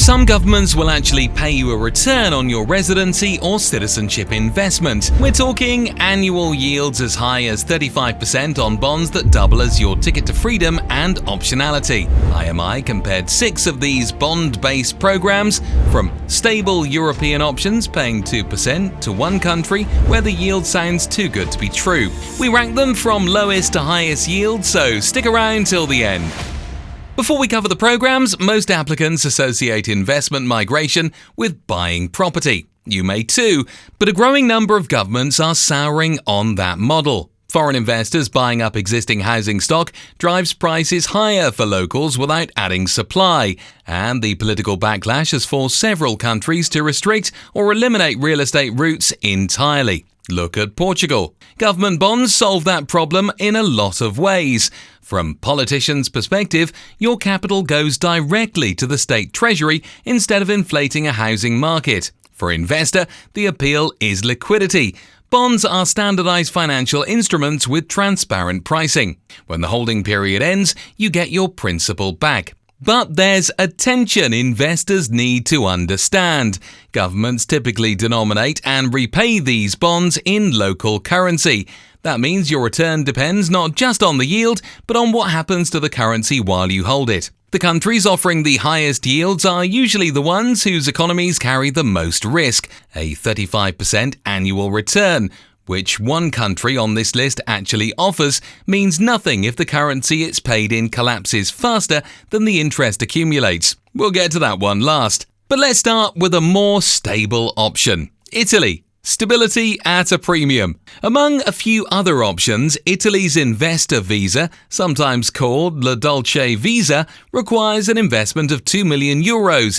Some governments will actually pay you a return on your residency or citizenship investment. We're talking annual yields as high as 35% on bonds that double as your ticket to freedom and optionality. IMI compared 6 of these bond-based programs, from stable European options paying 2% to one country where the yield sounds too good to be true. We rank them from lowest to highest yield, so stick around till the end. Before we cover the programs, most applicants associate investment migration with buying property. You may too, but a growing number of governments are souring on that model. Foreign investors buying up existing housing stock drives prices higher for locals without adding supply, and the political backlash has forced several countries to restrict or eliminate real estate routes entirely. Look at Portugal. Government bonds solve that problem in a lot of ways. From politicians' perspective, your capital goes directly to the state treasury instead of inflating a housing market. For investor, the appeal is liquidity. Bonds are standardized financial instruments with transparent pricing. When the holding period ends, you get your principal back. But there's a tension investors need to understand. Governments typically denominate and repay these bonds in local currency. That means your return depends not just on the yield, but on what happens to the currency while you hold it. The countries offering the highest yields are usually the ones whose economies carry the most risk, a 35% annual return. Which one country on this list actually offers means nothing if the currency it's paid in collapses faster than the interest accumulates. We'll get to that one last. But let's start with a more stable option. Italy. Stability at a premium. Among a few other options, Italy's investor visa, sometimes called La Dolce Visa, requires an investment of €2 million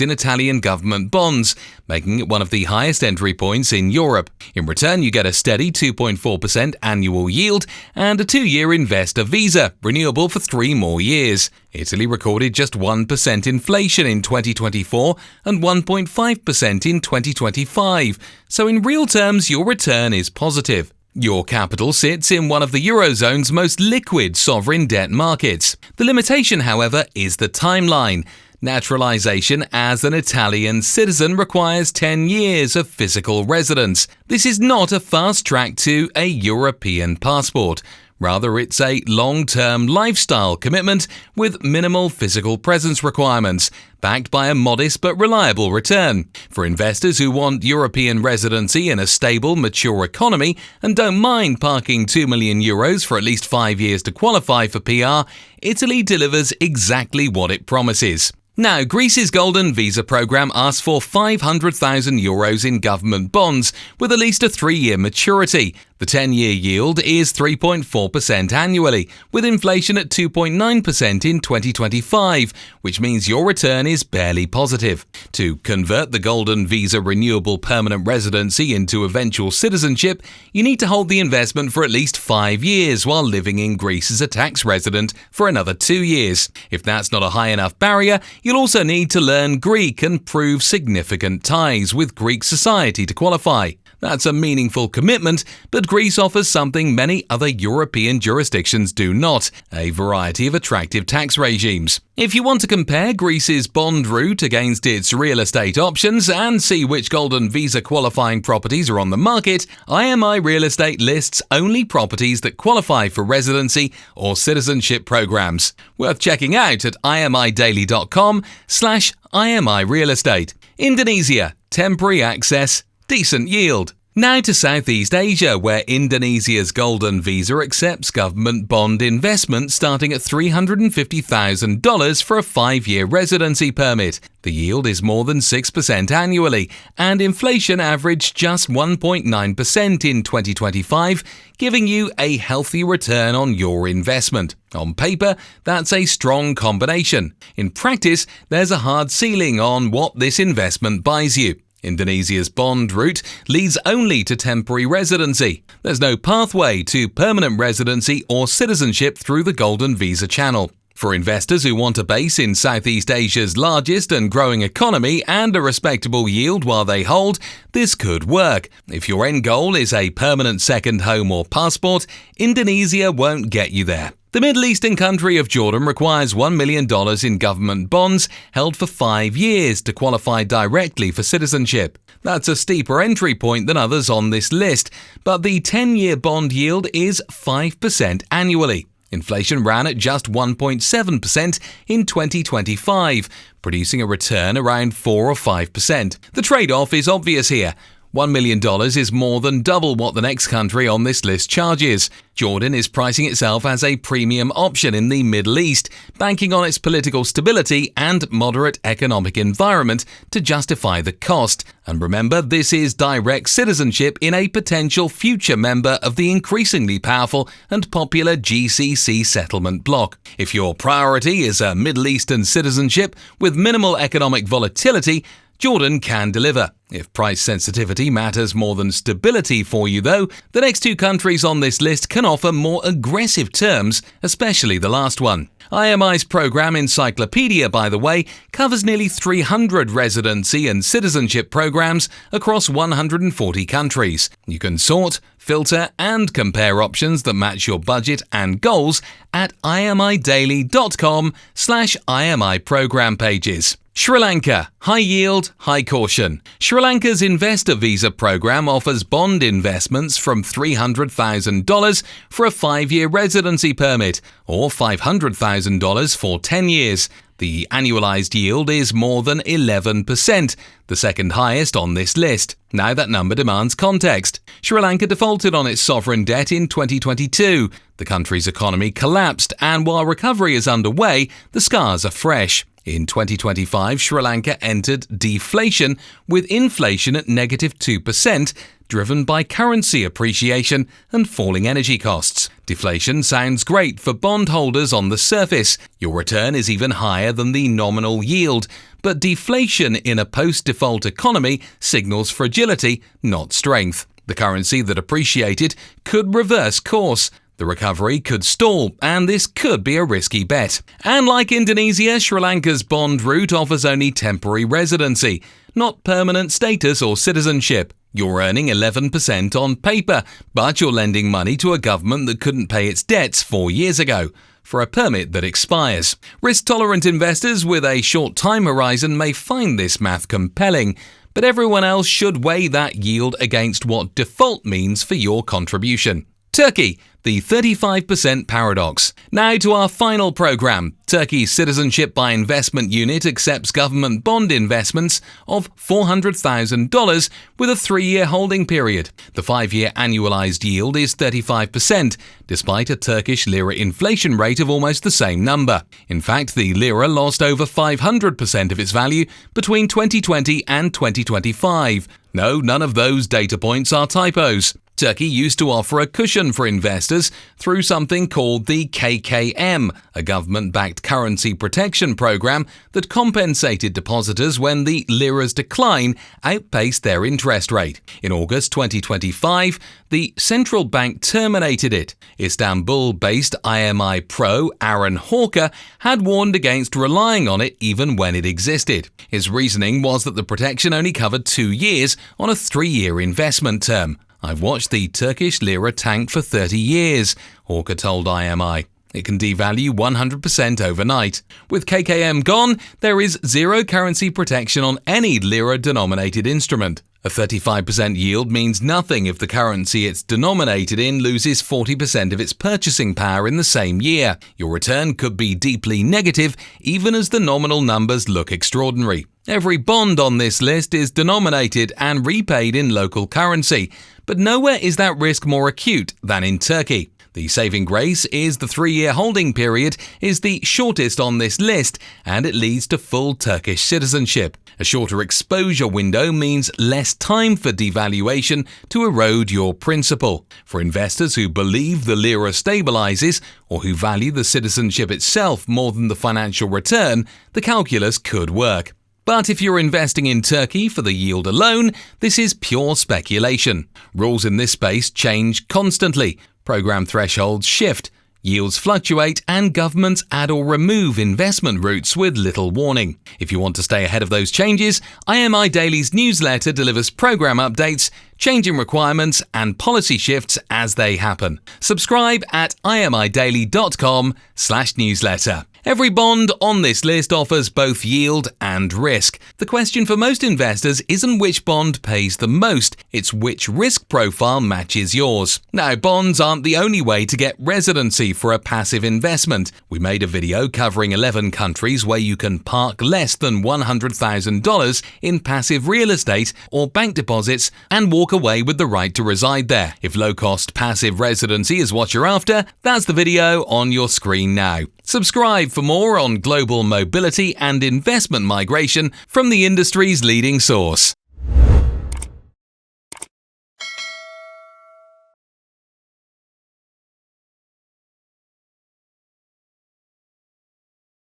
in Italian government bonds, making it one of the highest entry points in Europe. In return, you get a steady 2.4% annual yield and a 2-year investor visa, renewable for 3 more years. Italy recorded just 1% inflation in 2024 and 1.5% in 2025, so in real terms your return is positive. Your capital sits in one of the Eurozone's most liquid sovereign debt markets. The limitation, however, is the timeline. Naturalization as an Italian citizen requires 10 years of physical residence. This is not a fast track to a European passport. Rather, it's a long-term lifestyle commitment with minimal physical presence requirements, backed by a modest but reliable return. For investors who want European residency in a stable, mature economy and don't mind parking €2 million for at least 5 years to qualify for PR, Italy delivers exactly what it promises. Now, Greece's Golden Visa program asks for €500,000 in government bonds with at least a 3-year maturity. The 10-year yield is 3.4% annually, with inflation at 2.9% in 2025, which means your return is barely positive. To convert the Golden Visa renewable permanent residency into eventual citizenship, you need to hold the investment for at least 5 years while living in Greece as a tax resident for another 2 years. If that's not a high enough barrier, you'll also need to learn Greek and prove significant ties with Greek society to qualify. That's a meaningful commitment, but Greece offers something many other European jurisdictions do not, a variety of attractive tax regimes. If you want to compare Greece's bond route against its real estate options and see which Golden Visa qualifying properties are on the market, IMI Real Estate lists only properties that qualify for residency or citizenship programs. Worth checking out at imidaily.com/IMI Real Estate. Indonesia. Temporary access. Decent yield. Now to Southeast Asia, where Indonesia's Golden Visa accepts government bond investment starting at $350,000 for a 5-year residency permit. The yield is more than 6% annually, and inflation averaged just 1.9% in 2025, giving you a healthy return on your investment. On paper, that's a strong combination. In practice, there's a hard ceiling on what this investment buys you. Indonesia's bond route leads only to temporary residency. There's no pathway to permanent residency or citizenship through the Golden Visa channel. For investors who want a base in Southeast Asia's largest and growing economy and a respectable yield while they hold, this could work. If your end goal is a permanent second home or passport, Indonesia won't get you there. The Middle Eastern country of Jordan requires $1 million in government bonds held for 5 years to qualify directly for citizenship. That's a steeper entry point than others on this list, but the 10-year bond yield is 5% annually. Inflation ran at just 1.7% in 2025, producing a return around 4 or 5%. The trade-off is obvious here. $1 million is more than double what the next country on this list charges. Jordan is pricing itself as a premium option in the Middle East, banking on its political stability and moderate economic environment to justify the cost. And remember, this is direct citizenship in a potential future member of the increasingly powerful and popular GCC settlement bloc. If your priority is a Middle Eastern citizenship with minimal economic volatility, Jordan can deliver. If price sensitivity matters more than stability for you, though, the next two countries on this list can offer more aggressive terms, especially the last one. IMI's program Encyclopedia, by the way, covers nearly 300 residency and citizenship programs across 140 countries. You can sort, filter, and compare options that match your budget and goals at imidaily.com/IMI program pages. Sri Lanka, high yield, high caution. Sri Lanka's investor visa program offers bond investments from $300,000 for a 5-year residency permit or $500,000 for 10 years. The annualized yield is more than 11%, the second highest on this list. Now that number demands context. Sri Lanka defaulted on its sovereign debt in 2022. The country's economy collapsed, and while recovery is underway, the scars are fresh. In 2025, Sri Lanka entered deflation, with inflation at -2%, driven by currency appreciation and falling energy costs. Deflation sounds great for bondholders on the surface. Your return is even higher than the nominal yield. But deflation in a post-default economy signals fragility, not strength. The currency that appreciated could reverse course. The recovery could stall, and this could be a risky bet. And like Indonesia, Sri Lanka's bond route offers only temporary residency, not permanent status or citizenship. You're earning 11% on paper, but you're lending money to a government that couldn't pay its debts 4 years ago for a permit that expires. Risk-tolerant investors with a short time horizon may find this math compelling, but everyone else should weigh that yield against what default means for your contribution. Turkey, the 35% paradox. Now to our final program. Turkey's Citizenship by Investment unit accepts government bond investments of $400,000 with a 3-year holding period. The 5-year annualized yield is 35%, despite a Turkish lira inflation rate of almost the same number. In fact, the lira lost over 500% of its value between 2020 and 2025. No, none of those data points are typos. Turkey used to offer a cushion for investors through something called the KKM, a government-backed currency protection program that compensated depositors when the lira's decline outpaced their interest rate. In August 2025, the central bank terminated it. Istanbul-based IMI pro Aaron Hawker had warned against relying on it even when it existed. His reasoning was that the protection only covered 2 years on a 3-year investment term. I've watched the Turkish lira tank for 30 years, Hawker told IMI. It can devalue 100% overnight. With KKM gone, there is zero currency protection on any lira-denominated instrument. A 35% yield means nothing if the currency it's denominated in loses 40% of its purchasing power in the same year. Your return could be deeply negative, even as the nominal numbers look extraordinary. Every bond on this list is denominated and repaid in local currency, but nowhere is that risk more acute than in Turkey. The saving grace is the 3-year holding period is the shortest on this list, and it leads to full Turkish citizenship. A shorter exposure window means less time for devaluation to erode your principal. For investors who believe the lira stabilizes or who value the citizenship itself more than the financial return, the calculus could work. But if you're investing in Turkey for the yield alone, this is pure speculation. Rules in this space change constantly. Program thresholds shift. Yields fluctuate and governments add or remove investment routes with little warning. If you want to stay ahead of those changes, IMI Daily's newsletter delivers program updates, changing requirements and policy shifts as they happen. Subscribe at imidaily.com/newsletter. Every bond on this list offers both yield and risk. The question for most investors isn't which bond pays the most, it's which risk profile matches yours. Now, bonds aren't the only way to get residency for a passive investment. We made a video covering 11 countries where you can park less than $100,000 in passive real estate or bank deposits and walk away with the right to reside there. If low-cost passive residency is what you're after, that's the video on your screen now. Subscribe for more on global mobility and investment migration from the industry's leading source.